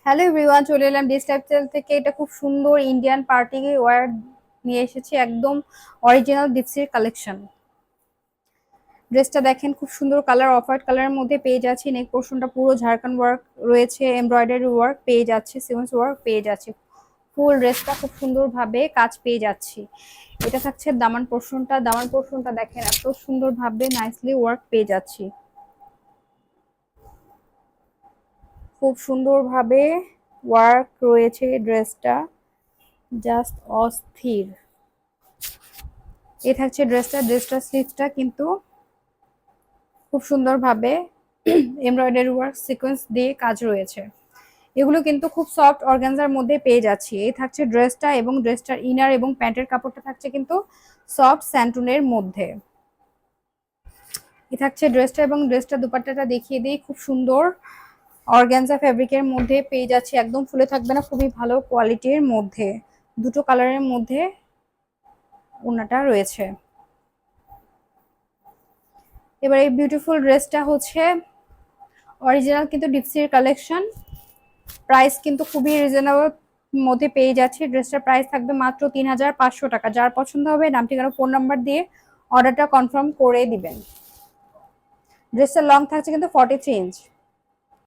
Hello everyone, চলে এলাম D style থেকে। এটা খুব সুন্দর ইন্ডিয়ান পার্টি ওয়্যার নিয়ে এসেছি, একদম অরিজিনাল ডিপসির কালেকশন। ড্রেসটা দেখেন, খুব সুন্দর কালার, অফ হোয়াইট কালারের মধ্যে পেয়ে যাচ্ছি। নেক পোর্শনটা পুরো ঝাড়খান্ড ওয়ার্ক রয়েছে, এমব্রয়ডারি ওয়ার্ক পেয়ে যাচ্ছে, সিকোয়েন্স ওয়ার্ক পেয়ে যাচ্ছে। ফুল ড্রেসটা খুব সুন্দরভাবে কাজ পেয়ে যাচ্ছি। এটা থাকছে দামান পোর্শনটা। দামান পোর্শনটা দেখেন, এত সুন্দরভাবে নাইসলি ওয়ার্ক পেয়ে যাচ্ছি। খুব সুন্দরভাবে ওয়ার্ক রয়েছে ড্রেসটা, জাস্ট অস্থির। এ থাকছে ড্রেসটার স্লিভসটা কিন্তু খুব সুন্দরভাবে এমব্রয়ডারি ওয়ার্ক সিকোয়েন্স দিয়ে কাজ রয়েছে। এগুলো কিন্তু খুব সফট অর্গানজার মধ্যে পেয়ে যাচ্ছি। এই থাকছে ড্রেসটা, এবং ড্রেসটার ইনার এবং প্যান্টের কাপড়টা থাকছে কিন্তু সফট স্যান্টুনের মধ্যে। এ থাকছে ড্রেসটা, এবং ড্রেসটা দুপাট্টাটা দেখিয়ে দিই। খুব সুন্দর অর্গানজা ফ্যাব্রিকের মধ্যে পেয়ে যাচ্ছি, একদম ফুলে থাকবে না, খুবই ভালো কোয়ালিটির মধ্যে। দুটো কালারের মধ্যে ওড়নাটা রয়েছে। এবার এই বিউটিফুল ড্রেসটা হচ্ছে অরিজিনাল কিন্তু ডিপসির কালেকশন। প্রাইস কিন্তু খুবই রিজনেবল মধ্যে পেয়ে যাচ্ছে। ড্রেসটার প্রাইস থাকবে মাত্র ৩,৫০০ টাকা। যার পছন্দ হবে নাম, ঠিকানা, ফোন নাম্বার দিয়ে অর্ডারটা কনফার্ম করে দিবেন। ড্রেসটার লং থাকছে কিন্তু 43 ইঞ্চ।